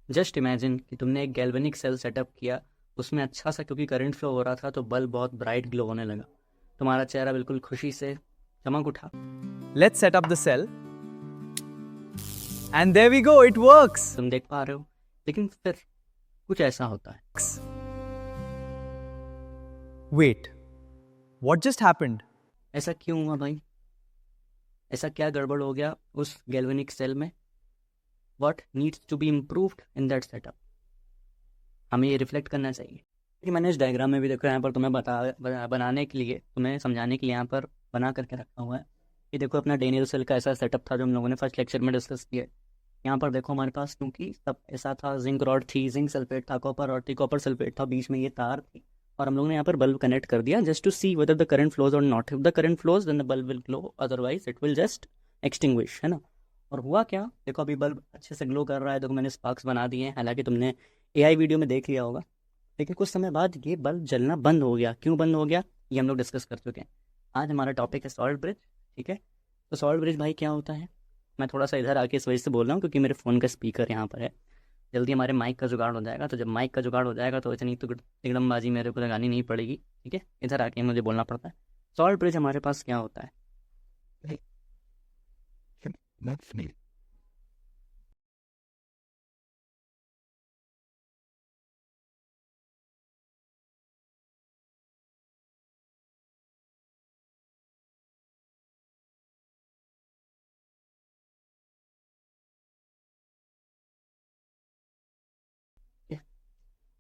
Just imagine कि तुमने एक गैल्वेनिक सेल सेटअप किया, उसमें अच्छा सा क्योंकि करंट फ्लो हो रहा था तो बल्ब बहुत ब्राइट ग्लो होने लगा। तुम्हारा चेहरा बिल्कुल खुशी से चमक उठा। Let's set up the cell. And there we go, it works. तुम देख पा रहे हो, लेकिन फिर कुछ ऐसा होता है। Wait, what just happened? ऐसा क्यों हुआ भाई? ऐसा क्या गड़बड़ हो गया उस गैल्वेनिक सेल में? What needs to be improved in that setup? हमें ये रिफ्लेक्ट करना चाहिए कि मैंने इस डायग्राम में भी देखो, यहाँ पर तुम्हें बनाने के लिए, तुम्हें समझाने के लिए यहाँ पर बना करके रखा हुआ है। ये देखो अपना डेनियल सेल का ऐसा सेटअप था जो हम लोगों ने फर्स्ट लेक्चर में डिस्कस किया। यहाँ पर देखो हमारे पास क्योंकि सब ऐसा था, जिंक रॉड थी, जिंक सल्फेट था, कॉपर रॉड थी, कॉपर सल्फेट था, बीच में ये तार थी, और हम लोगों ने यहाँ पर बल्ब कनेक्ट कर दिया just to see whether the current flows और not. If the current flows then the bulb will glow, otherwise it will just extinguish, है ना। और हुआ क्या, देखो अभी बल्ब अच्छे से ग्लो कर रहा है। देखो मैंने स्पार्क्स बना दिए हैं, हालांकि तुमने एआई वीडियो में देख लिया होगा। लेकिन कुछ समय बाद ये बल्ब जलना बंद हो गया। क्यों बंद हो गया, ये हम लोग डिस्कस कर चुके हैं। आज हमारा टॉपिक है सॉल्ट ब्रिज, ठीक है। तो सॉल्ट ब्रिज भाई क्या होता है? मैं थोड़ा सा इधर आके इस वजह से बोल रहा हूँ क्योंकि मेरे फ़ोन का स्पीकर यहाँ पर है। जल्दी हमारे माइक का जुगाड़ हो जाएगा, तो जब माइक का जुगाड़ हो जाएगा तो इतनी तो तिगड़मबाजी मेरे को लगानी नहीं पड़ेगी, ठीक है। इधर आके मुझे बोलना पड़ता है। सॉल्ट ब्रिज हमारे पास क्या होता है?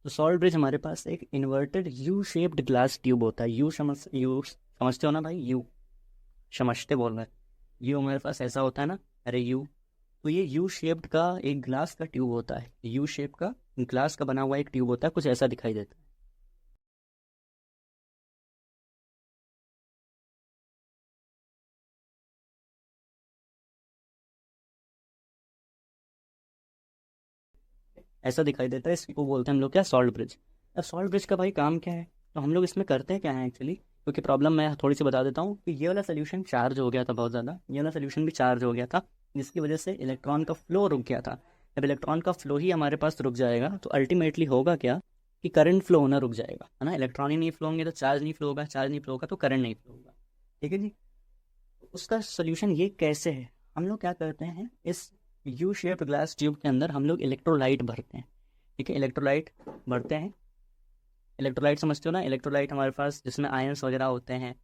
तो सॉल्ट ब्रिज हमारे पास एक inverted U shaped glass tube होता है। यू समझते हो ना भाई? यू समझते बोल रहे हैं। यू हमारे पास ऐसा होता है ना, अरे यू। तो ये यू शेप्ड का एक ग्लास का ट्यूब होता है। यू शेप का ग्लास का बना हुआ एक ट्यूब होता है, कुछ ऐसा दिखाई देता है। ऐसा दिखाई देता है, इसको बोलते हैं हम लोग क्या, सॉल्ट ब्रिज। अब सॉल्ट ब्रिज का भाई काम क्या है, तो हम लोग इसमें करते क्या है एक्चुअली, क्योंकि प्रॉब्लम मैं थोड़ी सी बता देता हूँ कि ये वाला सोल्यूशन चार्ज हो गया था बहुत ज़्यादा, ये वाला सोल्यूशन भी चार्ज हो गया था, जिसकी वजह से इलेक्ट्रॉन का फ्लो रुक गया था। जब इलेक्ट्रॉन का फ्लो ही हमारे पास रुक जाएगा तो अल्टीमेटली होगा क्या, कि करंट फ्लो होना रुक जाएगा, है ना। इलेक्ट्रॉन ही नहीं फ्लो होंगे तो चार्ज नहीं फ्लो होगा, चार्ज नहीं फ्लो होगा तो करंट नहीं फ्लो होगा, ठीक है जी। उसका सोल्यूशन ये कैसे है, हम लोग क्या करते हैं, इस यू शेप्ड ग्लास ट्यूब के अंदर हम लोग इलेक्ट्रोलाइट भरते हैं, ठीक है। इलेक्ट्रोलाइट भरते हैं। इलेक्ट्रोलाइट समझते हो ना, इलेक्ट्रोलाइट हमारे पास जिसमें आयंस वगैरह होते हैं,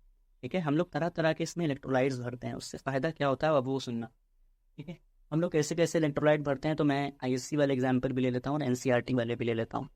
ठीक है। हम लोग तरह तरह के इसमें इलेक्ट्रोलाइट्स भरते हैं, उससे फ़ायदा क्या होता है अब वो सुनना, ठीक है। हम लोग कैसे कैसे इलेक्ट्रोलाइट भरते हैं, तो मैं आईएससी वाले एग्जाम्पल भी ले लेता हूँ और एनसीईआरटी वाले भी ले लेता हूँ।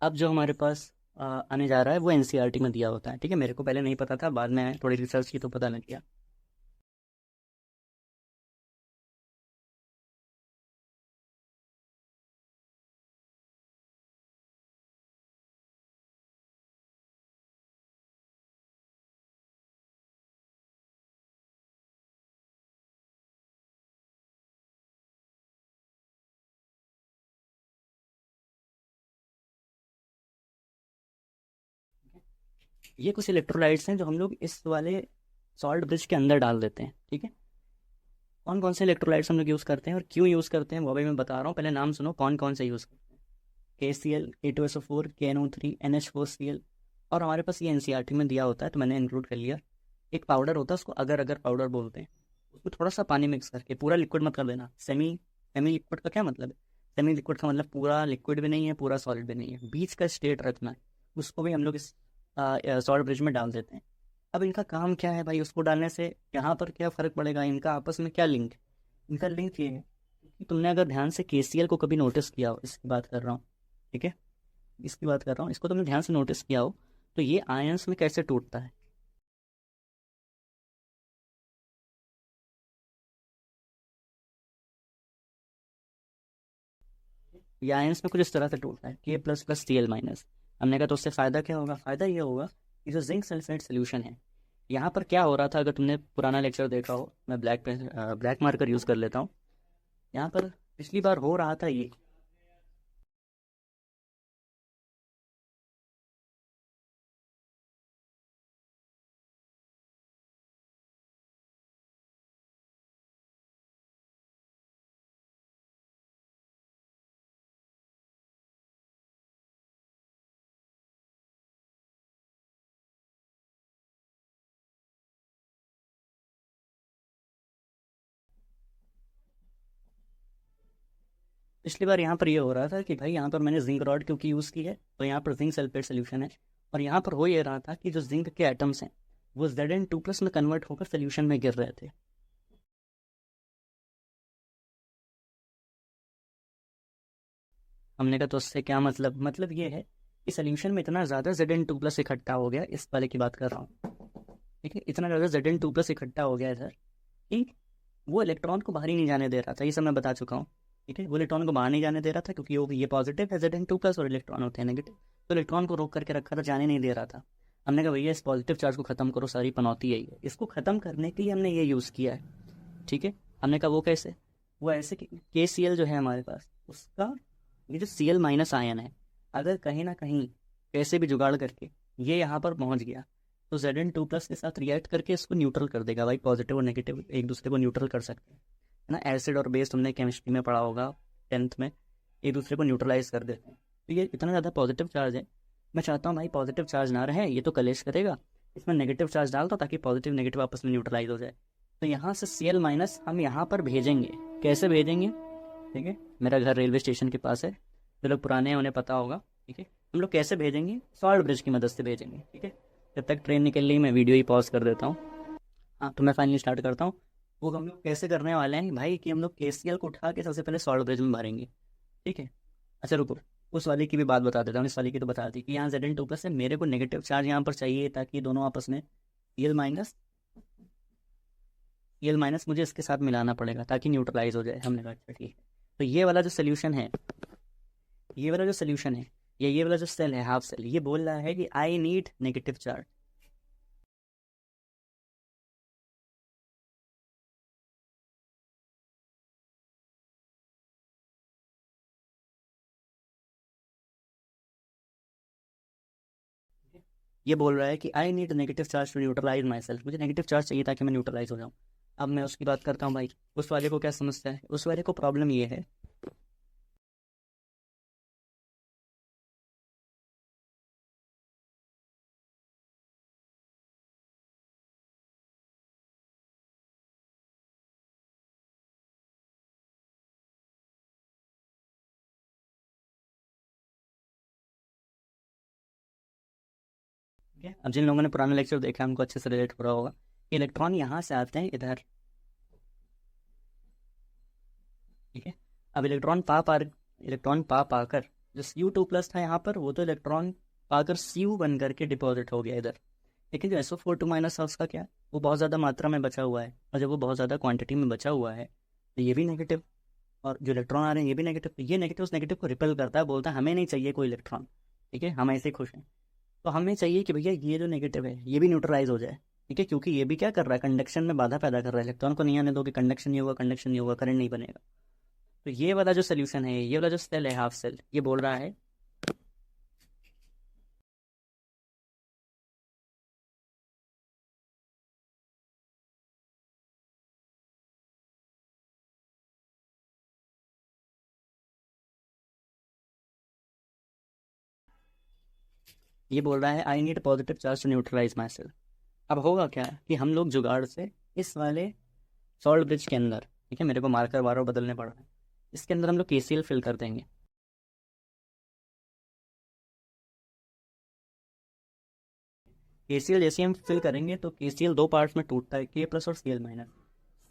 अब जो हमारे पास आने जा रहा है वो एनसीईआरटी में दिया होता है, ठीक है। मेरे को पहले नहीं पता था, बाद में थोड़ी रिसर्च की तो पता लग गया। ये कुछ इलेक्ट्रोलाइट्स हैं जो हम लोग इस वाले सॉल्ट ब्रिज के अंदर डाल देते हैं, ठीक है। कौन कौन से इलेक्ट्रोलाइट्स हम लोग यूज़ करते हैं और क्यों यूज़ करते हैं वो अभी मैं बता रहा हूँ। पहले नाम सुनो, कौन कौन से यूज़ करते हैं। KCl, K2SO4, KNO3, NH4Cl। और हमारे पास ये एनसीईआरटी में दिया होता है तो मैंने इंक्लूड कर लिया। एक पाउडर होता है, उसको अगर अगर पाउडर बोलते हैं। उसमें थोड़ा सा पानी मिक्स करके, पूरा लिक्विड मत कर देना। सेमी सेमी लिक्विड का क्या मतलब है? सेमी लिक्विड का मतलब पूरा लिक्विड भी नहीं है, पूरा सॉलिड भी नहीं है, बीच का स्टेट रखना है। उसको भी हम लोग इस सॉल्ट ब्रिज में डाल देते हैं। अब इनका काम क्या है भाई, उसको डालने से यहाँ पर क्या फ़र्क पड़ेगा, इनका आपस में क्या लिंक है? इनका लिंक ये है तुमने अगर ध्यान से KCl को कभी नोटिस किया हो, इसकी बात कर रहा हूँ, ठीक है, इसकी बात कर रहा हूँ, इसको तुमने ध्यान से नोटिस किया हो तो ये आयंस में कैसे टूटता है? ये आयंस में कुछ इस तरह से टूटता है, K++Cl-। हमने कहा तो उससे फ़ायदा क्या होगा? फ़ायदा ये होगा कि जो जिंक सल्फेट सोल्यूशन है, यहाँ पर क्या हो रहा था, अगर तुमने पुराना लेक्चर देखा हो, मैं ब्लैक मार्कर यूज़ कर लेता हूँ। यहाँ पर पिछली बार हो रहा था ये, पिछली बार यहाँ पर ये हो रहा था कि भाई यहाँ पर मैंने जिंक रॉड क्योंकि यूज़ की है, तो यहाँ पर जिंक सल्फेट सोल्यूशन है, और यहाँ पर हो ये रहा था कि जो जिंक के एटम्स हैं वो Zn2+ में कन्वर्ट होकर सोल्यूशन में गिर रहे थे। हमने कहा तो उससे क्या मतलब? मतलब ये है कि सोल्यूशन में इतना ज़्यादा Zn2+ इकट्ठा हो गया, इस वाले की बात कर रहा हूँ, ठीक है, इतना ज़्यादा Zn2+ इकट्ठा हो गया है सर कि वो इलेक्ट्रॉन को बाहर ही नहीं जाने दे रहा था। ये सब मैं बता चुका हूँ, ठीक है, वो इलेक्ट्रॉन को बाहर नहीं जाने दे रहा था क्योंकि वो ये पॉजिटिव है Zn2+ और इलेक्ट्रॉन होते हैं नेगेटिव, तो इलेक्ट्रॉन को रोक करके रखा था, जाने नहीं दे रहा था। हमने कहा भैया इस पॉजिटिव चार्ज को ख़त्म करो, सारी पनौती यही है, इसको ख़त्म करने के लिए हमने ये यूज़ किया है, ठीक है। हमने कहा वो कैसे? वो ऐसे कि KCl जो है हमारे पास, उसका ये जो Cl- आयन है, अगर कहीं ना कहीं कैसे भी जुगाड़ करके ये यहाँ पर पहुँच गया तो Zn2+ के साथ रिएक्ट करके इसको न्यूट्रल कर देगा। भाई पॉजिटिव और नेगेटिव एक दूसरे को न्यूट्रल कर सकते हैं, है ना। एसिड और बेस तुमने केमिस्ट्री में पढ़ा होगा 10th में, एक दूसरे को न्यूट्रलाइज कर देते हैं। तो ये इतना ज़्यादा पॉजिटिव चार्ज है, मैं चाहता हूँ भाई पॉजिटिव चार्ज ना रहे, ये तो कलेश करेगा, इसमें नेगेटिव चार्ज डाल दो ताकि पॉजिटिव नेगेटिव आपस में न्यूट्रलाइज हो जाए। तो यहाँ से Cl- हम यहाँ पर भेजेंगे, कैसे भेजेंगे? ठीक है, मेरा घर रेलवे स्टेशन के पास है, जो लोग पुराने हैं उन्हें पता होगा, ठीक है। हम लोग कैसे भेजेंगे? सॉल्ट ब्रिज की मदद से भेजेंगे, ठीक है। जब तक ट्रेन निकल रही मैं वीडियो ही पॉज कर देता हूँ। हाँ, तो मैं फाइनली स्टार्ट करता हूँ। वो हम लोग कैसे करने वाले हैं भाई कि हम लोग KCl को उठा के सबसे पहले सॉल्ट ब्रिज में भरेंगे, ठीक है। अच्छा रुको, उस वाले की भी बात बता देता हूँ, इस वाले की तो बता दी कि यहाँ Zn2+ है, मेरे को नेगेटिव चार्ज यहाँ पर चाहिए ताकि दोनों आपस में Cl- मुझे इसके साथ मिलाना पड़ेगा ताकि न्यूट्रलाइज हो जाए। हमने कहा अच्छा ठीक है। तो ये वाला जो सोल्यूशन है, ये वाला जो सोल्यूशन है, ये वाला जो सेल है, हाफ सेल, ये बोल रहा है कि आई नीड नेगेटिव चार्ज। ये बोल रहा है कि I need negative charge to neutralize myself, मुझे नेगेटिव चार्ज चाहिए ताकि मैं न्यूट्रलाइज हो जाऊँ। अब मैं उसकी बात करता हूँ भाई, उस वाले को क्या समस्या है? उस वाले को प्रॉब्लम ये है, ठीक है। अब जिन लोगों ने पुराना लेक्चर देखा है उनको अच्छे से रिलेट हो रहा होगा। इलेक्ट्रॉन यहाँ से आते हैं इधर, ठीक है। अब इलेक्ट्रॉन पा पाकर जो Cu2+ था यहाँ पर, वो तो इलेक्ट्रॉन पाकर Cu बन करके डिपॉजिट हो गया इधर। लेकिन जो SO4 2- है उसका क्या है? वो बहुत ज़्यादा मात्रा में बचा हुआ है, और जब वो बहुत ज़्यादा क्वांटिटी में बचा हुआ है तो ये भी नेगेटिव, और जो इलेक्ट्रॉन आ रहे हैं ये भी नेगेटिव, तो ये नेगेटिव उस नेगेटिव को रिपेल करता है, बोलता है हमें नहीं चाहिए कोई इलेक्ट्रॉन, ठीक है, हम ऐसे खुश हैं। तो हमें चाहिए कि भैया ये जो नेगेटिव है ये भी न्यूट्रलाइज हो जाए, ठीक है, क्योंकि ये भी क्या कर रहा है, कंडक्शन में बाधा पैदा कर रहा है। इलेक्ट्रॉन को नहीं आने दो कि कंडक्शन नहीं होगा, कंडक्शन नहीं होगा, करंट नहीं बनेगा। तो ये वाला जो सोल्यूशन है, ये वाला जो सेल है हाफ सेल, ये बोल रहा है, ये बोल रहा है I need positive charge to neutralize my cell. अब होगा क्या कि हम लोग जुगाड़ से इस वाले सॉल्ट ब्रिज के अंदर, ठीक है, मेरे को मार्कर बार बार बदलने पड़ रहे हैं, इसके अंदर हम लोग KCl फिल कर देंगे। KCl जैसे हम फिल करेंगे तो KCl दो पार्ट्स में टूटता है, K+ और Cl-।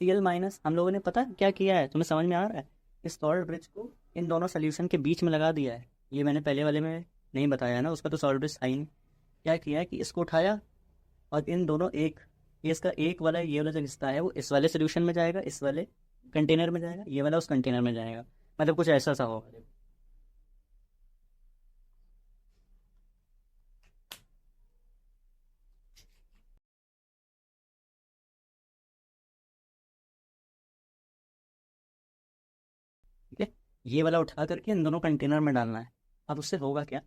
Cl- हम लोगों ने पता क्या किया है, तुम्हें समझ में आ रहा है? इस सॉल्ट ब्रिज को इन दोनों सोल्यूशन के बीच में लगा दिया है। ये मैंने पहले वाले में नहीं बताया ना, उसका तो सॉल्ट ब्रिज था ही नहीं। क्या किया है कि इसको उठाया और इन दोनों एक, ये इसका एक वाला ये वाला जो रिश्ता है वो इस वाले सोल्यूशन में जाएगा, इस वाले कंटेनर में जाएगा, ये वाला उस कंटेनर में जाएगा, मतलब कुछ ऐसा सा होगा। ठीक है, ये वाला उठा करके इन दोनों कंटेनर में डालना है। अब उससे होगा क्या,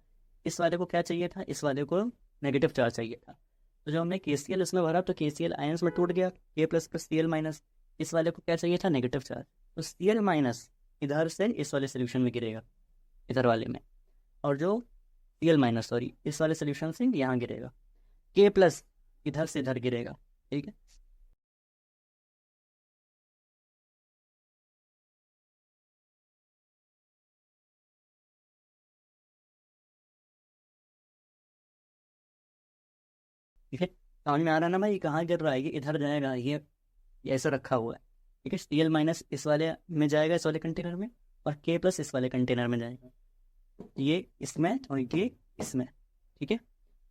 इस वाले को क्या चाहिए था, इस वाले को नेगेटिव चार्ज चाहिए था। तो जब हमने KCl इसमें भरा तो KCl आयंस में टूट गया, K plus plus Cl minus. इस वाले को क्या चाहिए था, नेगेटिव चार्ज। तो Cl माइनस इधर से इस वाले सोल्यूशन में गिरेगा, इधर वाले में, और जो Cl माइनस सॉरी इस वाले सोल्यूशन से यहाँ गिरेगा। K प्लस इधर से इधर गिरेगा। ठीक है, ठीक है, समझ में आ रहा है ना भाई, कहाँ गिर रहा है, ये इधर जाएगा, ये ऐसा रखा हुआ है। ठीक है, Cl माइनस इस वाले में जाएगा, इस वाले कंटेनर में, और K प्लस इस वाले कंटेनर में जाएगा, ये इसमें और ये इसमें। ठीक है,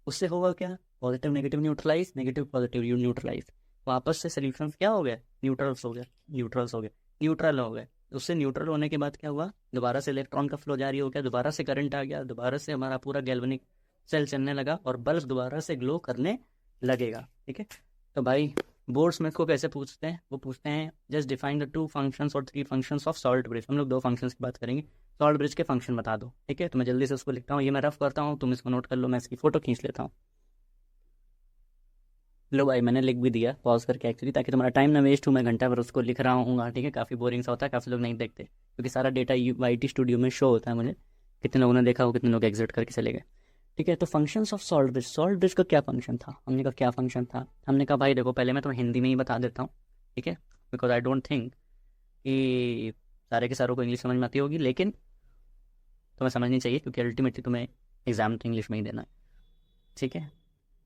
उससे होगा क्या, positive negative neutralize, negative positive neutralize, वापस से सोल्यूशन क्या हो गया, न्यूट्रल्स हो गया, न्यूट्रल्स हो गए, न्यूट्रल हो गए। उससे न्यूट्रल होने के बाद क्या हुआ, दोबारा से इलेक्ट्रॉन का फ्लो जारी हो गया, दोबारा से करंट आ गया, दोबारा से हमारा पूरा गैल्वेनिक सेल चलने लगा और बल्ब दोबारा से ग्लो करने लगेगा। ठीक है, तो भाई बोर्ड्स में इसको कैसे पूछते हैं, वो पूछते हैं जस्ट डिफाइन द 2 फंक्शंस और 3 फंक्शंस ऑफ सॉल्ट ब्रिज। हम लोग 2 फंक्शंस की बात करेंगे, सॉल्ट ब्रिज के फंक्शन बता दो। ठीक है, तो मैं जल्दी से उसको लिखता हूँ, ये मैं रफ करता हूँ, तुम इसको नोट कर लो, मैं इसकी फोटो खींच लेता हूँ। लो भाई, मैंने लिख भी दिया पॉज करके एक्चुअली, ताकि तुम्हारा टाइम ना वेस्ट हो, मैं घंटा भर उसको लिख रहा हूँ। ठीक है, काफ़ी बोरिंग सा होता है, काफ़ी लोग नहीं देखते, क्योंकि सारा डेटा YT स्टूडियो में शो होता है मुझे, कितने लोगों ने देखा हो, कितने लोग एग्जिट करके चले गए। ठीक है, तो functions of salt bridge, salt bridge का क्या फंक्शन था, हमने कहा क्या फंक्शन था, हमने कहा भाई देखो, पहले मैं तुम्हें हिंदी में ही बता देता हूँ। ठीक है, बिकॉज आई डोंट थिंक कि सारे के सारों को इंग्लिश समझ में आती होगी, लेकिन तुम्हें समझनी चाहिए, क्योंकि अल्टीमेटली तुम्हें एग्जाम तो इंग्लिश में ही देना है। ठीक है,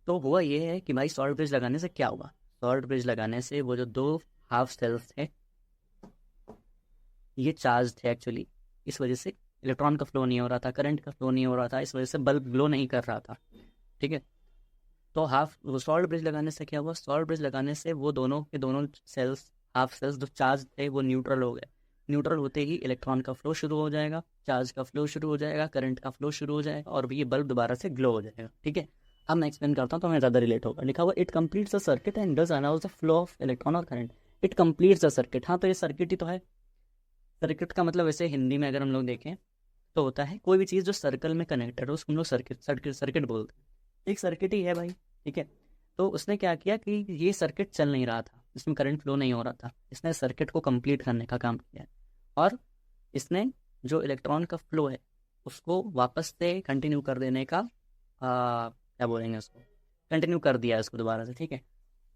तो हुआ ये है कि भाई सॉल्ट ब्रिज लगाने से क्या हुआ, सॉल्ट ब्रिज लगाने से वो जो 2 हाफ सेल्स थे, ये चार्ज थे एक्चुअली, इस वजह से इलेक्ट्रॉन का फ्लो नहीं हो रहा था, करंट का फ्लो नहीं हो रहा था, इस वजह से बल्ब ग्लो नहीं कर रहा था। ठीक है, तो वो सॉल्ट ब्रिज लगाने से क्या हुआ, सॉल्ट ब्रिज लगाने से वो दोनों के दोनों सेल्स, हाफ सेल्स जो चार्ज थे वो न्यूट्रल हो गए। न्यूट्रल होते ही इलेक्ट्रॉन का फ्लो शुरू हो जाएगा, चार्ज का फ्लो शुरू हो जाएगा, करंट का फ्लो शुरू हो जाएगा, और ये बल्ब दोबारा से ग्लो हो जाएगा। ठीक है, अब मैं एक्सप्लेन करता हूँ तो हमें ज़्यादा रिलेट होगा। लिखा हुआ it completes the circuit and does allows the flow of electron और current. It completes the circuit, हाँ तो ये सर्किट ही तो है। सर्किट का मतलब वैसे हिंदी में अगर हम लोग देखें तो होता है कोई भी चीज़ जो सर्कल में कनेक्टेड हो, उसको हम लोग सर्किट सर्किट सर्किट बोलते हैं। एक सर्किट ही है भाई। ठीक है, तो उसने क्या किया कि ये सर्किट चल नहीं रहा था, इसमें करंट फ्लो नहीं हो रहा था, इसने सर्किट को कंप्लीट करने का काम किया है, और इसने जो इलेक्ट्रॉन का फ्लो है उसको वापस से कंटिन्यू कर देने का क्या बोलेंगे उसको, कंटिन्यू कर दिया है उसको दोबारा से। ठीक है,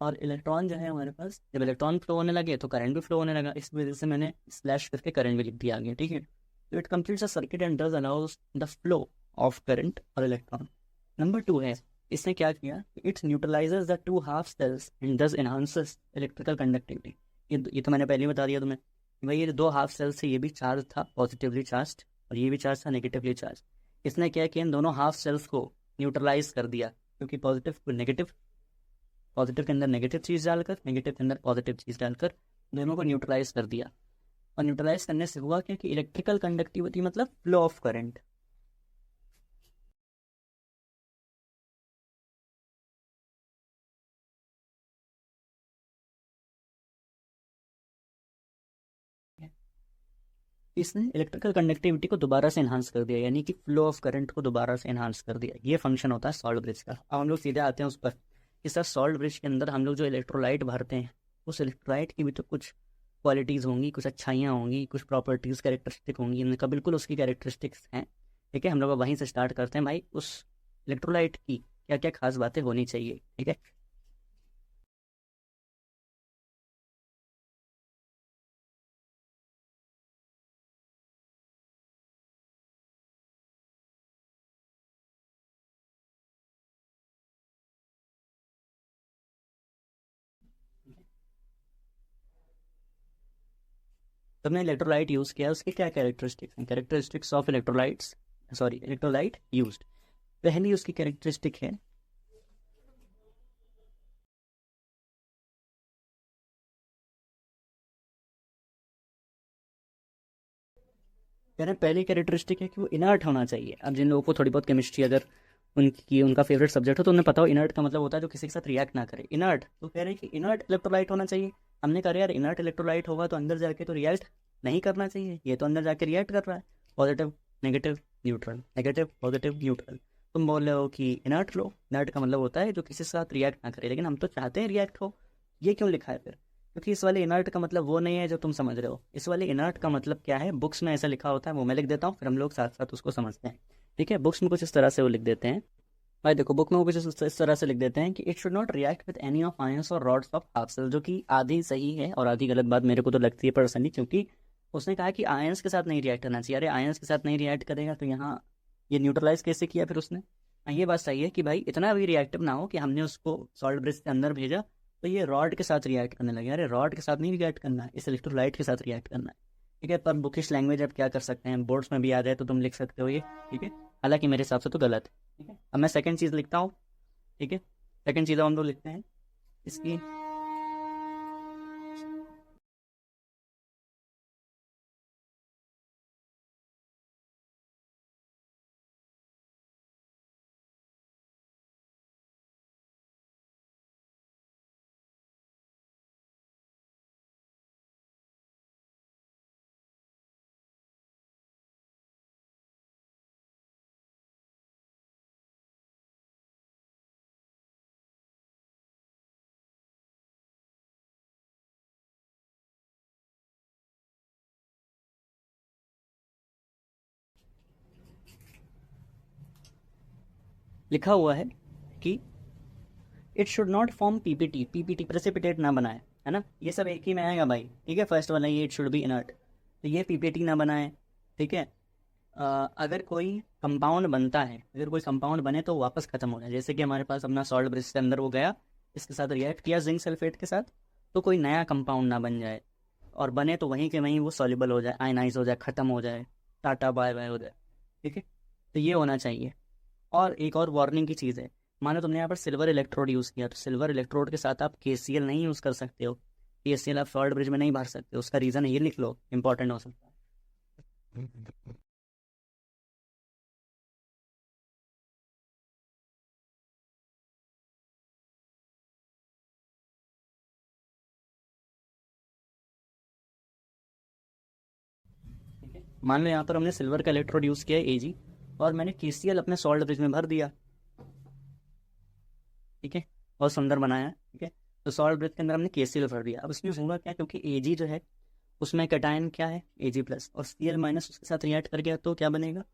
और इलेक्ट्रॉन जो है हमारे पास, जब इलेक्ट्रॉन फ्लो होने लगे तो करंट भी फ्लो होने लगा, इस वजह से मैंने स्लैश करके करंट भी लिख दिया आगे। ठीक है, तो it completes a circuit and does allows the flow of current और इलेक्ट्रॉन। नंबर 2 है, इसने क्या किया, it's neutralizes the 2 half cells and does enhances electrical conductivity. ये तो मैंने पहले ही बता दिया तुम्हें कि भाई ये 2 हाफ सेल्स से ये भी चार्ज था पॉजिटिवली चार्ज, और ये भी चार्ज था नेगेटिवली चार्ज। इसने क्या किया, इन दोनों हाफ सेल्स को न्यूट्रलाइज कर दिया, क्योंकि पॉजिटिव को नेगेटिव, पॉजिटिव के अंदर नेगेटिव चीज़ डालकर, नेगेटिव के अंदर पॉजिटिव चीज़ डालकर दोनों को न्यूट्रलाइज कर दिया। और न्यूट्रलाइज करने से हुआ क्या कि इलेक्ट्रिकल कंडक्टिविटी मतलब फ्लो ऑफ करंट। इसने इलेक्ट्रिकल कंडक्टिविटी को दोबारा से एनहांस कर दिया, यानी कि फ्लो ऑफ करंट को दोबारा से एनहांस कर दिया। ये फंक्शन होता है सॉल्ट ब्रिज का। अब हम लोग सीधे आते हैं उस पर, इस तरह सॉल्ट ब्रिज के अंदर हम लोग जो इलेक्ट्रोलाइट भरते हैं, उस इलेक्ट्रोलाइट की भी तो कुछ क्वालिटीज़ होंगी, कुछ अच्छाइयाँ होंगी, कुछ प्रॉपर्टीज़ कैरेक्टरिस्टिक होंगी, इनका बिल्कुल उसकी कैरेक्टरिस्टिक्स हैं। ठीक है, हम लोग वहीं से स्टार्ट करते हैं भाई, उस इलेक्ट्रोलाइट की क्या क्या खास बातें होनी चाहिए। ठीक है, तुमने इलेक्ट्रोलाइट यूज़ किया, उसके क्या कैरेक्टरिस्टिक्स हैं? Characteristics of electrolyte used. पहली उसकी कैरेक्टरिस्टिक है पहली कैरेक्टरिस्टिक है कि वो इनर्ट होना चाहिए। अब जिन लोगों को थोड़ी बहुत केमिस्ट्री अगर उनका फेवरेट सब्जेक्ट हो तो उन्हें पता हो इनर्ट का मतलब होता है जो किसी के साथ रिएक्ट ना करे। इनर्ट तो कह रहे हैं कि इनर्ट इलेक्ट्रोलाइट होना चाहिए। हमने कहा यार इनर्ट इलेक्ट्रोलाइट होगा तो अंदर जाके तो रिएक्ट नहीं करना चाहिए, ये तो अंदर जाके रिएक्ट कर रहा है। Positive negative neutral, negative positive neutral. तुम बोल रहे हो कि इनर्ट लो, इनर्ट का मतलब होता है जो किसी के साथ रिएक्ट ना करे, लेकिन हम तो चाहते हैं रिएक्ट हो। ये क्यों लिखा है फिर? क्योंकि इस वाले इनर्ट का मतलब वो नहीं है जो तुम समझ रहे हो। इस वाले इनर्ट का मतलब क्या है, बुक्स में ऐसा लिखा होता है, वो मैं लिख देता हूँ, फिर हम लोग साथ साथ उसको समझते हैं। ठीक है, बुक्स में कुछ इस तरह से वो लिख देते हैं। भाई देखो, बुक में वो कुछ इस तरह से लिख देते हैं कि it should not react with any of ions और रॉड्स ऑफ हाफ सेल, जो कि आधी सही है और आधी गलत बात मेरे को तो लगती है पर्सनली, क्योंकि उसने कहा कि आयंस के साथ नहीं रिएक्ट करना चाहिए। अरे आयंस के साथ नहीं रिएक्ट करेगा तो यहाँ ये न्यूट्रलाइज कैसे किया फिर उसने? ये बात सही है कि भाई इतना भी रिएक्टिव ना हो कि हमने उसको सॉल्ट ब्रिज के अंदर भेजा तो ये रॉड के साथ रिएक्ट करने लगे। अरे रॉड के साथ नहीं रिएक्ट करना है, इस इलेक्ट्रोलाइट के साथ रिएक्ट करना है। ठीक है, पर बुकिश लैंग्वेज अब क्या कर सकते हैं, बोर्ड्स में भी आ जाए तो तुम लिख सकते हो ये। ठीक है, हालांकि मेरे हिसाब से तो गलत है। ठीक है, अब मैं सेकंड चीज़ लिखता हूँ। ठीक है, सेकंड चीज़ हम लोग लिखते हैं इसकी। लिखा हुआ है कि it should not form PPT, PPT precipitate ना बनाए, है ना? ये सब एक ही में आएगा भाई। ठीक है, फर्स्ट वाला ये इट शुड बी इनर्ट, तो ये पीपीटी ना बनाए। ठीक है, अगर कोई कंपाउंड बनता है, अगर कोई कंपाउंड बने तो वापस खत्म हो जाए। जैसे कि हमारे पास अपना सॉल्ट ब्रिज के अंदर वो गया, इसके साथ रिएक्ट किया जिंक सल्फेट के साथ, तो कोई नया कंपाउंड ना बन जाए, और बने तो वहीं के वहीं वो सॉल्युबल हो जाए, आयनाइज हो जाए, खत्म हो जाए, टाटा बाय बाय हो जाए। ठीक है, तो ये होना चाहिए। और एक और वार्निंग की चीज़ है, मानो तुमने यहाँ पर सिल्वर इलेक्ट्रोड यूज़ किया, तो सिल्वर इलेक्ट्रोड के साथ आप KCl नहीं यूज़ कर सकते हो। KCl आप सॉल्ट ब्रिज में नहीं भर सकते, उसका रीज़न ये लिख लो, इंपॉर्टेंट हो सकता है। ठीक है, मान लो यहाँ पर हमने सिल्वर का इलेक्ट्रोड यूज़ किया है Ag, और मैंने KCl अपने सॉल्ट ब्रिज में भर दिया। ठीक है, बहुत सुंदर बनाया। ठीक है, तो सॉल्ट ब्रिज के अंदर हमने KCl भर दिया। अब इसमें होगा क्या, क्योंकि Ag जो है उसमें कैटायन क्या है, Ag+, और Cl- उसके साथ रिएक्ट कर गया तो क्या बनेगा?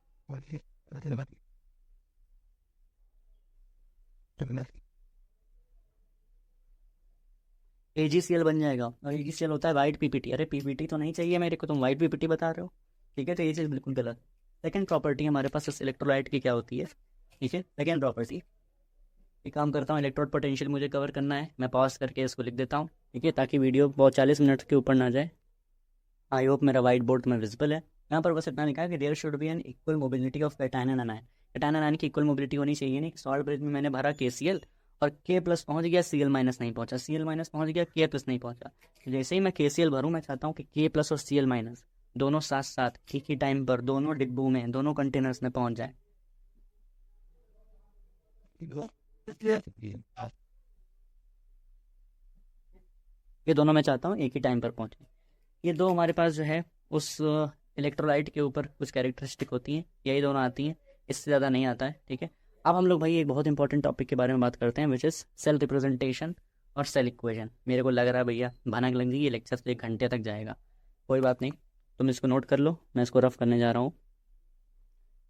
AgCl बन जाएगा, और AgCl होता है वाइट पीपीटी। अरे पीपीटी तो नहीं चाहिए मेरे को, तुम वाइट पीपीटी बता रहे हो। ठीक है, तो ये चीज़ बिल्कुल गलत। सेकंड प्रॉपर्टी हमारे पास इस इलेक्ट्रोलाइट की क्या होती है? ठीक है, सेकंड प्रॉपर्टी, एक काम करता हूँ, इलेक्ट्रोड पोटेंशियल मुझे कवर करना है, मैं पॉज करके इसको लिख देता हूँ। ठीक है, ताकि वीडियो बहुत 40 मिनट के ऊपर ना जाए। आई होप मेरा वाइट बोर्ड में विजिबल है। यहाँ पर बस इतना लिखा है कि there should be an equal mobility of cation and anion. Cation anion की इक्वल मोबिलिटी होनी चाहिए। नहीं, सॉल्ट ब्रिज में मैंने भरा KCl और K+ पहुंच गया, Cl- नहीं पहुंचा, Cl- पहुंच गया, K+ नहीं पहुंचा। जैसे ही मैं KCl भरूँ, मैं चाहता हूँ कि K+ और Cl- दोनों साथ साथ एक ही टाइम पर दोनों डिब्बों में, दोनों कंटेनर्स में पहुंच जाए। ये दोनों मैं चाहता हूँ एक ही टाइम पर पहुंचे। ये दो हमारे पास जो है उस इलेक्ट्रोलाइट के ऊपर कुछ कैरेक्टरिस्टिक होती हैं, यही दोनों आती हैं, इससे ज़्यादा नहीं आता है। ठीक है, अब हम लोग भाई एक बहुत इंपॉर्टेंट टॉपिक के बारे में बात करते हैं, विच इज़ सेल रिप्रेजेंटेशन और सेल इक्वेशन। मेरे को लग रहा है भैया भनक लग गई, ये लेक्चर तो 1 घंटे तक जाएगा। कोई बात नहीं, तुम इसको नोट कर लो, मैं इसको रफ करने जा रहा हूँ।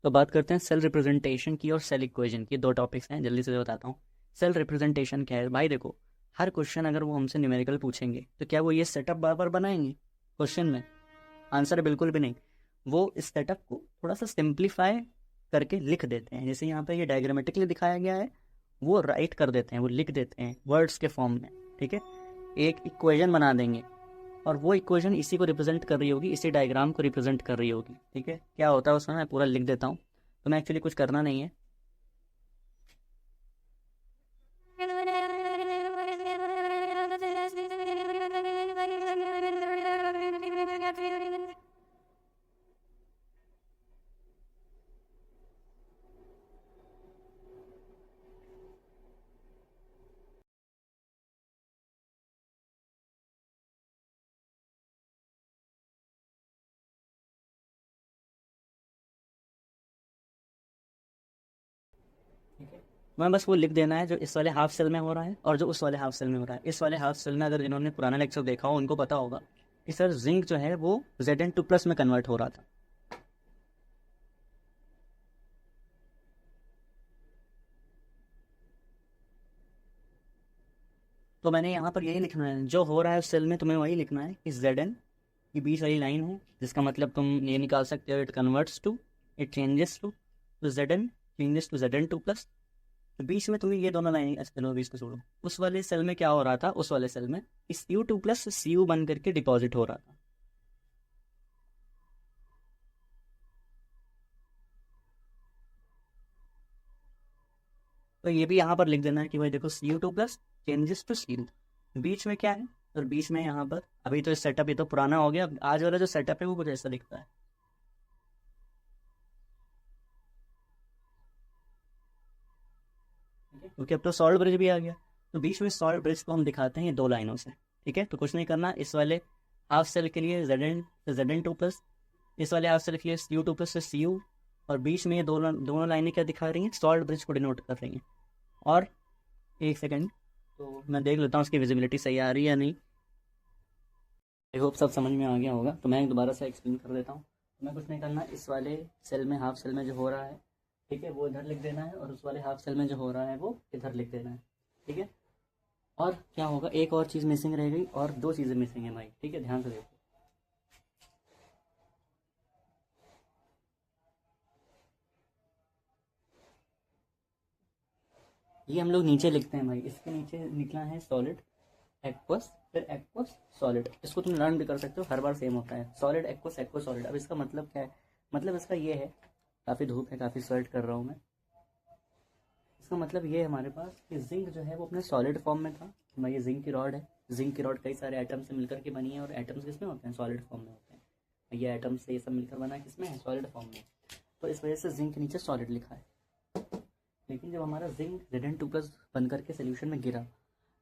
तो बात करते हैं सेल रिप्रेजेंटेशन की और सेल इक्वेशन की। 2 टॉपिक्स हैं, जल्दी से बताता हूँ। सेल रिप्रेजेंटेशन क्या है भाई? देखो, हर क्वेश्चन अगर वो हमसे न्यूमेरिकल पूछेंगे तो क्या वो ये सेटअप बार बार बनाएंगे क्वेश्चन में? आंसर बिल्कुल भी नहीं। वो इस सेटअप को थोड़ा सा सिंप्लीफाई करके लिख देते हैं। जैसे यहाँ पे ये डायग्रामेटिकली दिखाया गया है, वो राइट कर देते हैं, वो लिख देते हैं वर्ड्स के फॉर्म में। ठीक है, एक इक्वेशन बना देंगे और वो इक्वेशन इसी को रिप्रेजेंट कर रही होगी, इसी डायग्राम को रिप्रेजेंट कर रही होगी। ठीक है, क्या होता है उसमें मैं पूरा लिख देता हूँ, तो मैं एक्चुअली कुछ करना नहीं है। मैं बस वो लिख देना है जो इस वाले हाफ सेल में हो रहा है और जो उस वाले हाफ सेल में हो रहा है। इस वाले हाफ सेल में अगर इन्होंने पुराना लेक्चर देखा हो उनको पता होगा कि सर जिंक जो है वो Zn2+ में कन्वर्ट हो रहा था। तो मैंने यहाँ पर यही लिखना है, जो हो रहा है उस सेल में तुम्हें वही लिखना है कि Zn की बीच वाली लाइन है, जिसका मतलब तुम ये निकाल सकते हो, it converts to, it changes to, तो Zn चेंजेस टू Zn2+। तो बीच में तुम्हें ये दोनों लाइन, चलो बीच को छोड़ो, उस वाले सेल में क्या हो रहा था, उस वाले सेल में इस Cu2+ Cu बन करके डिपॉजिट हो रहा था। तो ये भी यहाँ पर लिख देना है कि भाई देखो Cu2+ चेंजेस टू Cu, बीच में क्या है, और बीच में यहाँ पर अभी तो सेटअप ये तो पुराना हो गया, आज वाला जो सेटअप है वो कुछ ऐसा दिखता है। क्योंकि अब तो सॉल्ट ब्रिज भी आ गया, तो बीच में सॉल्ट ब्रिज को हम दिखाते हैं ये दो लाइनों से। ठीक है, तो कुछ नहीं करना, इस वाले हाफ सेल के लिए Zn2+, इस वाले हाफ सेल के लिए Cu2+ से Cu, और बीच में ये दोनों दोनों लाइनें क्या दिखा रही हैं, सॉल्ट ब्रिज को डिनोट कर रही हैं। और एक सेकेंड, तो मैं देख लेता हूँ उसकी विजिबिलिटी सही आ रही है या नहीं। आई होप सब समझ में आ गया होगा, तो मैं दोबारा से एक्सप्लेन कर देता हूँ। मैं कुछ नहीं करना, इस वाले सेल में हाफ सेल में जो हो रहा है, ठीक है, वो इधर लिख देना है, और उस वाले हाफ सेल में जो हो रहा है वो इधर लिख देना है। ठीक है, और क्या होगा, एक और चीज़ मिसिंग रह गई, और दो चीज़ें मिसिंग है भाई। ठीक है, ध्यान से देखो, ये हम लोग नीचे लिखते हैं भाई, इसके नीचे निकला है सॉलिड एक्वस, फिर एक्वस सॉलिड। इसको तुम लर्न भी कर सकते हो, हर बार सेम होता है, सॉलिड एक्वस एक्वस सॉलिड। अब इसका मतलब क्या है, मतलब इसका ये है, काफ़ी धूप है, काफ़ी स्वेट कर रहा हूँ मैं, इसका मतलब ये है हमारे पास कि जिंक जो है वो अपने सॉलिड फॉर्म में था। भाई ये जिंक की रॉड है, जिंक की रॉड कई सारे एटम से मिलकर के बनी है, और एटम्स किसमें होते हैं, सॉलिड फॉर्म में होते हैं। ये एटम से ये सब मिलकर बना है, किसमें है, सॉलिड फॉर्म में। तो इस वजह से जिंक के नीचे सॉलिड लिखा है। लेकिन जब हमारा जिंक Zn2+ बन करके सोल्यूशन में गिरा,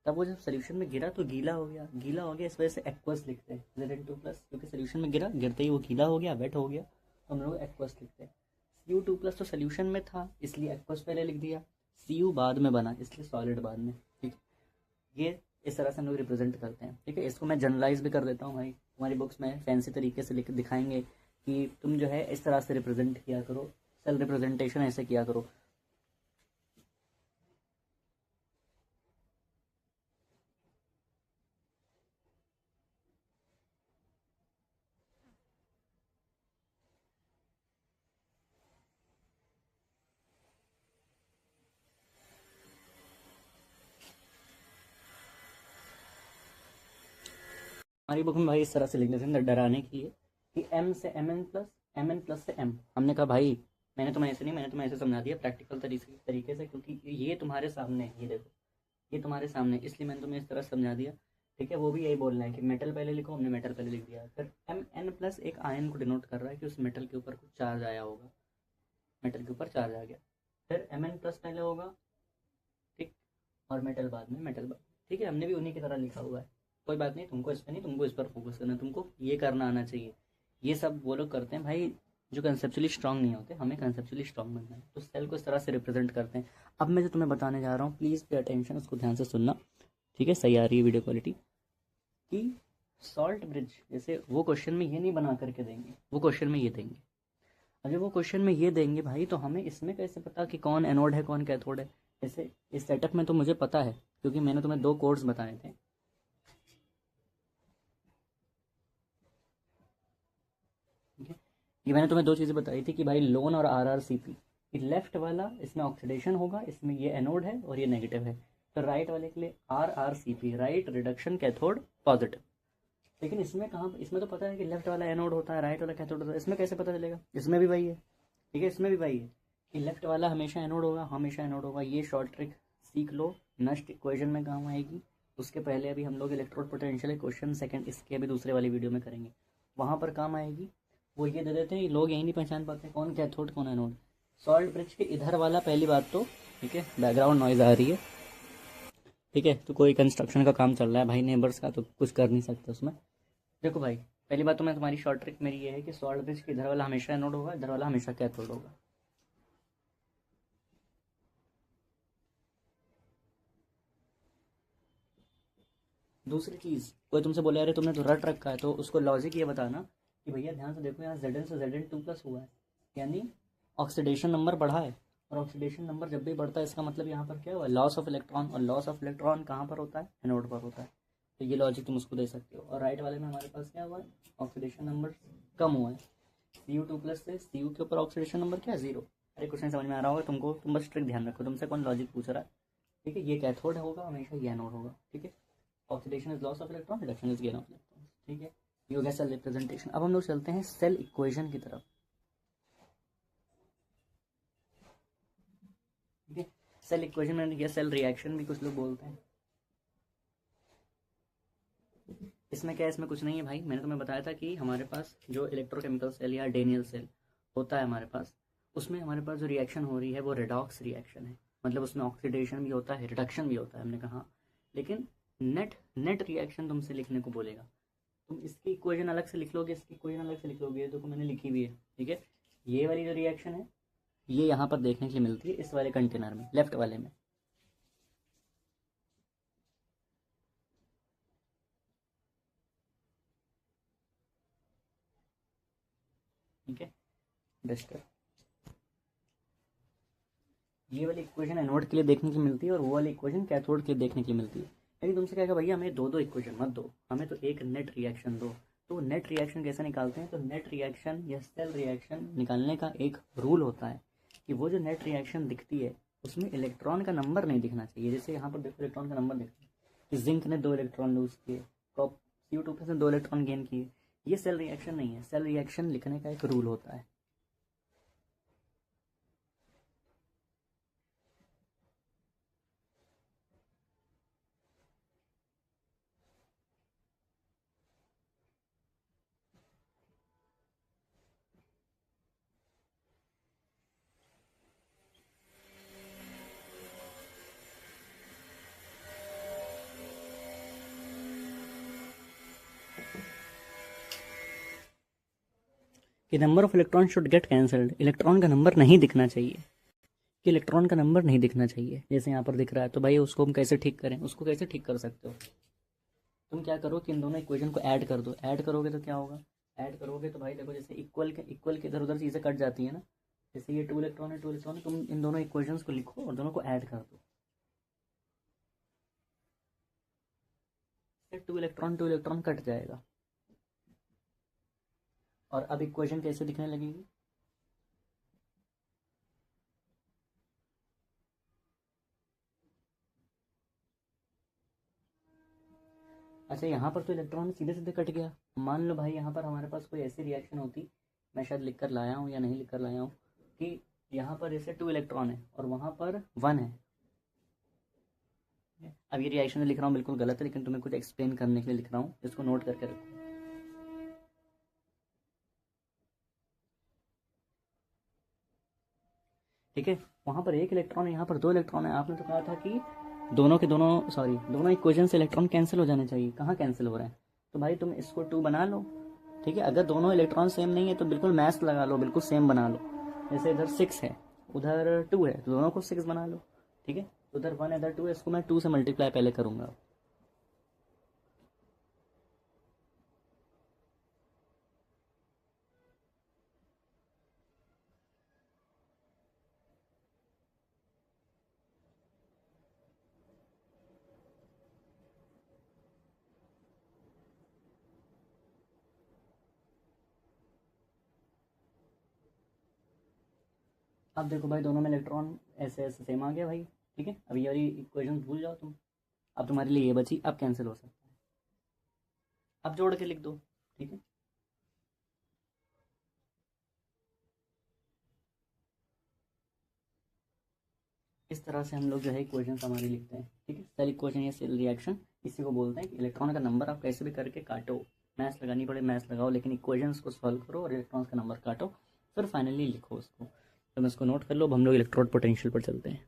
तब वो जब सोल्यूशन में गिरा तो गीला हो गया, गीला हो गया, इस वजह से एक्वस लिखते हैं Zn2+, क्योंकि सोल्यूशन में गिरा, गिरते ही वो गीला हो गया, वेट हो गया, तो हम लोग एक्वस लिखते हैं। Cu2+ तो सोल्यूशन में था इसलिए एक्वस पहले लिख दिया, Cu बाद में बना इसलिए सॉलिड बाद में। ठीक है, ये इस तरह से हम लोग रिप्रेजेंट करते हैं। ठीक है, इसको मैं जनरलाइज भी कर देता हूँ भाई, हमारी बुक्स में फैंसी तरीके से लिख दिखाएंगे कि तुम जो है इस तरह से रिप्रेजेंट किया करो, सेल रिप्रेजेंटेशन ऐसे किया करो। हमारी बुक में भाई इस तरह से लिख देते हैं डराने के लिए कि M से Mn+, Mn+ से M। हमने कहा भाई मैंने तुम्हें ऐसे नहीं, मैंने तुम्हें ऐसे समझा दिया प्रैक्टिकल तरीके से, क्योंकि ये तुम्हारे सामने है, ये देखो ये तुम्हारे सामने, इसलिए मैंने तुम्हें इस तरह समझा दिया। ठीक है, वो भी यही बोलना है कि मेटल पहले लिखो, हमने मेटल पहले लिख दिया। फिर Mn+ एक आयन को डिनोट कर रहा है कि उस मेटल के ऊपर कुछ चार्ज आया होगा, मेटल के ऊपर चार्ज आ गया। फिर Mn+ पहले होगा, ठीक, और मेटल बाद में, मेटल बाद। ठीक है, हमने भी उन्हीं की तरह लिखा हुआ है, कोई बात नहीं, तुमको इस पर नहीं, तुमको इस पर फोकस करना है, तुमको ये करना आना चाहिए। ये सब वो लोग करते हैं भाई जो कंसेप्चुअली स्ट्रांग नहीं होते, हमें कंसेप्चुअली स्ट्रांग बनना है, तो सेल को इस तरह से रिप्रेजेंट करते हैं। अब मैं जो तुम्हें बताने जा रहा हूँ, प्लीज़ पे अटेंशन, उसको ध्यान से सुनना। ठीक है, सही आ रही है वीडियो क्वालिटी, कि सॉल्ट ब्रिज जैसे वो क्वेश्चन में ये नहीं बना करके देंगे, वो क्वेश्चन में ये देंगे। अगर वो क्वेश्चन में ये देंगे भाई, तो हमें इसमें कैसे पता कि कौन एनोड है कौन कैथोड है। जैसे इस सेटअप में तो मुझे पता है, क्योंकि मैंने तुम्हें दो कोड्स बताए थे। ठीक है, ये मैंने तुम्हें दो चीज़ें बताई थी कि भाई लोन और RrCp, ये लेफ्ट वाला इसमें ऑक्सीडेशन होगा, इसमें ये एनोड है और ये नेगेटिव है। तो राइट वाले के लिए RrCp, right reduction cathode positive. लेकिन इसमें कहाँ, इसमें तो पता है कि लेफ्ट वाला एनोड होता है, राइट वाला कैथोड होता है, इसमें कैसे पता चलेगा? इसमें भी वही है, ठीक है, इसमें भी वही है कि लेफ्ट वाला हमेशा एनोड होगा, हमेशा एनोड होगा। ये शॉर्ट ट्रिक सीख लो, नेक्स्ट इक्वेशन में काम आएगी। उसके पहले अभी हम लोग इलेक्ट्रोड पोटेंशियल क्वेश्चन सेकंड इसके अभी दूसरे वाली वीडियो में करेंगे, वहाँ पर काम आएगी। वो ये दे देते हैं, लोग यही नहीं पहचान पाते कौन कैथोड कौन एनोड। सॉल्ट ब्रिज के इधर वाला पहली बात तो, ठीक है, बैकग्राउंड नॉइज़ आ रही है, ठीक है, तो कोई कंस्ट्रक्शन का काम चल रहा है भाई नेबर्स का, तो कुछ कर नहीं सकते उसमें। देखो भाई, पहली बात तो मैं तुम्हारी शॉर्ट ट्रिक मेरी ये है कि सॉल्ट ब्रिज के इधर वाला हमेशा एनोड होगा, इधर वाला हमेशा कैथोड होगा। दूसरी चीज़, कोई तुमसे बोले अरे तुमने तो रट रखा है, तो उसको लॉजिक ये बताना कि भैया ध्यान से देखो, यहाँ Zn से Zn2+ हुआ है, यानी ऑक्सीडेशन नंबर बढ़ा है। और ऑक्सीडेशन नंबर जब भी बढ़ता है इसका मतलब यहाँ पर क्या हुआ, लॉस ऑफ इलेक्ट्रॉन। और लॉस ऑफ इलेक्ट्रॉन कहाँ पर होता है? एनोड पर होता है। तो ये लॉजिक तुम उसको दे सकते हो। और राइट वाले में हमारे पास क्या हुआ है? ऑक्सीडेशन नंबर कम हुआ है। Cu2+ से Cu के ऊपर ऑक्सीडेशन नंबर क्या है? 0। अरे कुछ नहीं समझ में आ रहा होगा तुमको, तुम बस ट्रिक ध्यान रखो, तुमसे कौन लॉजिक पूछ रहा है, ठीक है। ये कैथोड होगा हमेशा, ये एनोड होगा, ठीक है। Oxidation is loss of electron, reduction is gain of electron, ठीक है। ये हो गया सेल रिप्रेजेंटेशन। अब हम लोग चलते हैं सेल इक्वेशन की तरफ, ठीक है। सेल इक्वेशन में या सेल रिएक्शन भी कुछ लोग बोलते हैं। इसमें क्या है? इसमें कुछ नहीं है भाई, मैंने तुम्हें बताया था कि हमारे पास जो इलेक्ट्रोकेमिकल सेल या डेनियल सेल होता है हमारे पास, उसमें हमारे पास जो रिएक्शन हो रही है वो रेडॉक्स रिएक्शन है। मतलब उसमें ऑक्सीडेशन भी होता है, रिडक्शन भी होता है, हमने कहा। लेकिन नेट नेट रिएक्शन तुमसे लिखने को बोलेगा, तुम इसकी इक्वेशन अलग से लिख लोगे, इसकी इक्वेशन अलग से लिख लोगे, ये तो मैंने लिखी हुई है, ठीक है। ये वाली जो रिएक्शन है ये यहाँ पर देखने के लिए मिलती है इस वाले कंटेनर में, लेफ्ट वाले में, ठीक है। डस्टर, ये वाली इक्वेशन एनोड के लिए देखने की मिलती है और वो वाली इक्वेशन कैथोड के लिए देखने की मिलती है। लेकिन तुमसे कहेगा भैया हमें दो दो इक्वेशन मत दो, हमें तो एक नेट रिएक्शन दो। तो नेट रिएक्शन कैसे निकालते हैं? तो नेट रिएक्शन या सेल रिएक्शन निकालने का एक रूल होता है कि वो जो नेट रिएक्शन दिखती है उसमें इलेक्ट्रॉन का नंबर नहीं दिखना चाहिए। जैसे यहाँ पर देखो इलेक्ट्रॉन का नंबर दिखता है कि जिंक ने 2 इलेक्ट्रॉन लूज किए, Cu2+ ने 2 इलेक्ट्रॉन गेन किए। ये सेल रिएक्शन नहीं है। सेल रिएक्शन लिखने का एक रूल होता है। कि number of electron should get cancelled, electron का नंबर नहीं दिखना चाहिए, कि इलेक्ट्रॉन का नंबर नहीं दिखना चाहिए। जैसे यहाँ पर दिख रहा है, तो भाई उसको हम कैसे ठीक करें? उसको कैसे ठीक कर सकते हो? तुम क्या करो कि इन दोनों इक्वेशन को ऐड कर दो। ऐड करोगे तो क्या होगा? ऐड करोगे तो भाई देखो, जैसे इक्वल के इधर उधर चीज़ें कट जाती है ना। जैसे ये 2 इलेक्ट्रॉन है, 2 इलेक्ट्रॉन है, तुम इन दोनों इक्वेशंस को लिखो और दोनों को ऐड कर दो। 2 इलेक्ट्रॉन कट जाएगा। और अब इक्वेशन कैसे दिखने लगेगी? अच्छा, यहाँ पर तो इलेक्ट्रॉन सीधे सीधे कट गया। मान लो भाई यहाँ पर हमारे पास कोई ऐसी रिएक्शन होती, मैं शायद लिख कर लाया हूँ या नहीं लिख कर लाया हूँ, कि यहाँ पर जैसे 2 इलेक्ट्रॉन है और वहाँ पर 1 है। अब ये रिएक्शन लिख रहा हूँ बिल्कुल गलत है, लेकिन तुम्हें कुछ एक्सप्लेन करने के लिए लिख रहा हूँ, इसको नोट करके रखो। ठीक है, वहाँ पर 1 इलेक्ट्रॉन है, यहाँ पर 2 इलेक्ट्रॉन है। आपने तो कहा था कि दोनों के दोनों, सॉरी, दोनों इक्वेशन से इलेक्ट्रॉन कैंसिल हो जाने चाहिए। कहाँ कैंसिल हो रहे हैं? तो भाई तुम इसको 2 बना लो, ठीक है। अगर दोनों इलेक्ट्रॉन सेम नहीं है तो बिल्कुल मैच लगा लो, बिल्कुल सेम बना लो। जैसे इधर 6 है, उधर 2 है, तो दोनों को 6 बना लो, ठीक है। उधर 1 है, इधर 2 है, इसको मैं 2 से मल्टीप्लाई पहले करूँगा। अब देखो भाई, दोनों में इलेक्ट्रॉन ऐसे ऐसे सेम आ गया भाई, ठीक है। अब ये वाली इक्वेशन भूल जाओ तुम। अब तुम्हारे लिए ये बची, अब कैंसिल हो सकता है। अब जोड़ के लिख दो, ठीक है। इस तरह से हम लोग जो है इक्वेशन हमारी लिखते हैं, ठीक है। सेल इक्वेशन या सेल रिएक्शन इसी को बोलते हैं कि इलेक्ट्रॉन का नंबर आप कैसे भी करके काटो, मैथ्स लगानी पड़े मैथ्स लगाओ, लेकिन इक्वेशंस को सॉल्व करो और इलेक्ट्रॉन्स का नंबर काटो, फिर फाइनली लिखो उसको। तो मैं इसको नोट कर लो। अब हम लोग इलेक्ट्रोड पोटेंशियल पर चलते हैं।